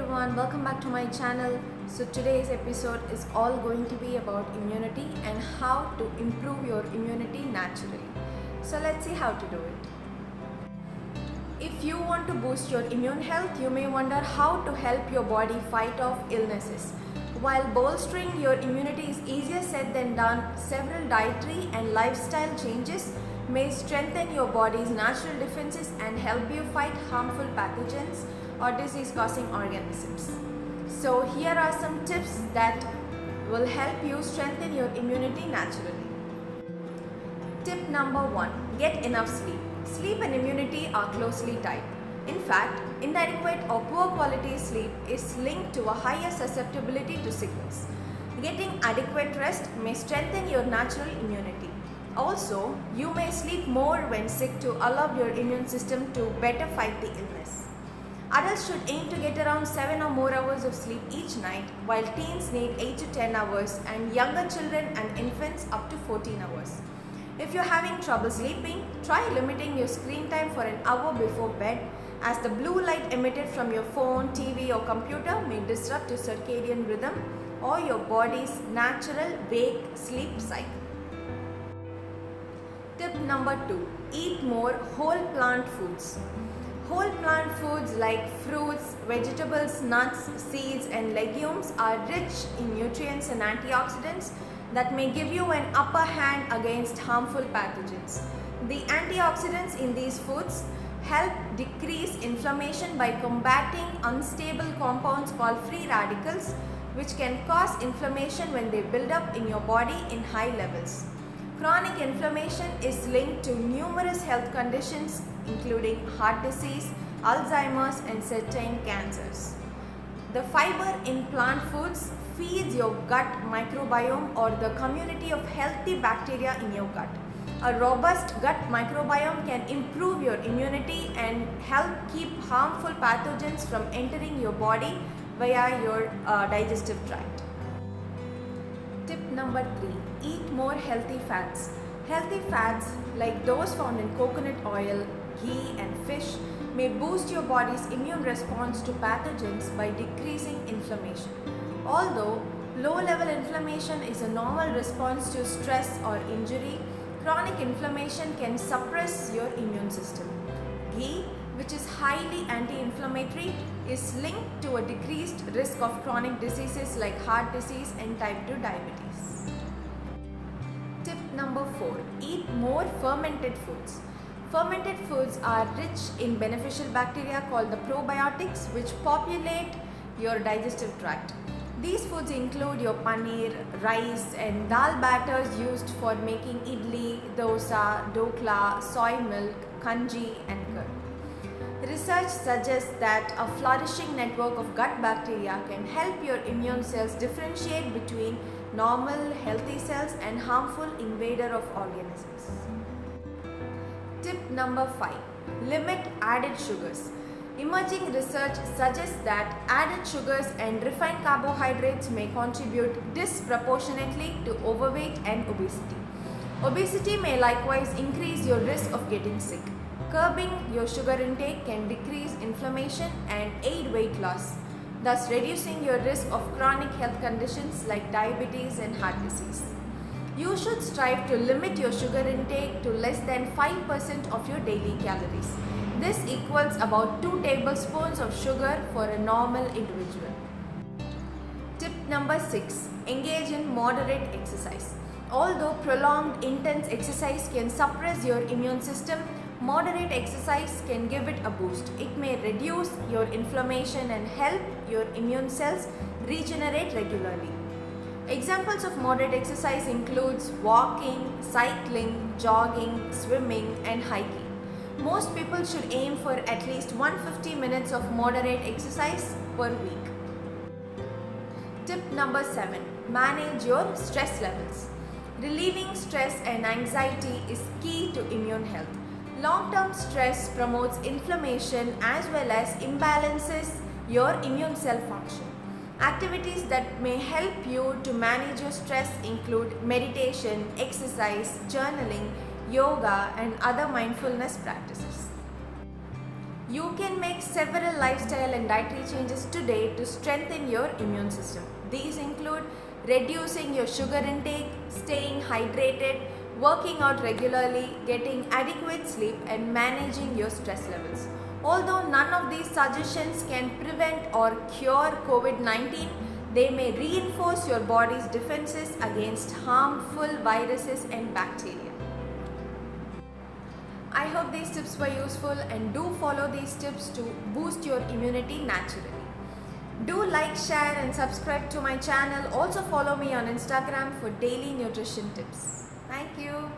everyone, welcome back to my channel. So today's episode is all going to be about immunity and how to improve your immunity naturally. So let's see how to do it. If you want to boost your immune health, you may wonder how to help your body fight off illnesses. While bolstering your immunity is easier said than done, several dietary and lifestyle changes may strengthen your body's natural defenses and help you fight harmful pathogens or disease-causing organisms. So here are some tips that will help you strengthen your immunity naturally. Tip number 1. Get enough sleep. Sleep and immunity are closely tied. In fact, inadequate or poor quality sleep is linked to a higher susceptibility to sickness. Getting adequate rest may strengthen your natural immunity. Also, you may sleep more when sick to allow your immune system to better fight the illness. Adults should aim to get around 7 or more hours of sleep each night, while teens need 8 to 10 hours and younger children and infants up to 14 hours. If you're having trouble sleeping, try limiting your screen time for an hour before bed, as the blue light emitted from your phone, TV or computer may disrupt your circadian rhythm or your body's natural wake-sleep cycle. Tip number 2. Eat more whole plant foods. Whole plant foods like fruits, vegetables, nuts, seeds and legumes are rich in nutrients and antioxidants that may give you an upper hand against harmful pathogens. The antioxidants in these foods help decrease inflammation by combating unstable compounds called free radicals, which can cause inflammation when they build up in your body in high levels. Chronic inflammation is linked to numerous health conditions including heart disease, Alzheimer's and certain cancers. The fiber in plant foods feeds your gut microbiome or the community of healthy bacteria in your gut. A robust gut microbiome can improve your immunity and help keep harmful pathogens from entering your body via your digestive tract. Tip number 3. Eat more healthy fats. Healthy fats like those found in coconut oil, ghee and fish may boost your body's immune response to pathogens by decreasing inflammation. Although low-level inflammation is a normal response to stress or injury, chronic inflammation can suppress your immune system. Ghee, which is highly anti-inflammatory, is linked to a decreased risk of chronic diseases like heart disease and type 2 diabetes. Tip number 4. Eat more fermented foods. Fermented foods are rich in beneficial bacteria called the probiotics, which populate your digestive tract. These foods include your paneer, rice and dal batters used for making idli, dosa, dokla, soy milk, kanji and curd. Research suggests that a flourishing network of gut bacteria can help your immune cells differentiate between normal, healthy cells and harmful invader of organisms. Tip number 5. Limit added sugars. Emerging research suggests that added sugars and refined carbohydrates may contribute disproportionately to overweight and obesity. Obesity may likewise increase your risk of getting sick. Curbing your sugar intake can decrease inflammation and aid weight loss, thus reducing your risk of chronic health conditions like diabetes and heart disease. You should strive to limit your sugar intake to less than 5% of your daily calories. This equals about 2 tablespoons of sugar for a normal individual. Tip number 6. Engage in moderate exercise. Although prolonged intense exercise can suppress your immune system, moderate exercise can give it a boost. It may reduce your inflammation and help your immune cells regenerate regularly. Examples of moderate exercise includes walking, cycling, jogging, swimming and hiking. Most people should aim for at least 150 minutes of moderate exercise per week. Tip number 7. Manage your stress levels. Relieving stress and anxiety is key to immune health. Long-term stress promotes inflammation as well as imbalances your immune cell function. Activities that may help you to manage your stress include meditation, exercise, journaling, yoga and other mindfulness practices. You can make several lifestyle and dietary changes today to strengthen your immune system. These include reducing your sugar intake, staying hydrated, working out regularly, getting adequate sleep, and managing your stress levels. Although none of these suggestions can prevent or cure COVID-19, they may reinforce your body's defenses against harmful viruses and bacteria. I hope these tips were useful, and do follow these tips to boost your immunity naturally. Do like, share and subscribe to my channel. Also follow me on Instagram for daily nutrition tips. Thank you.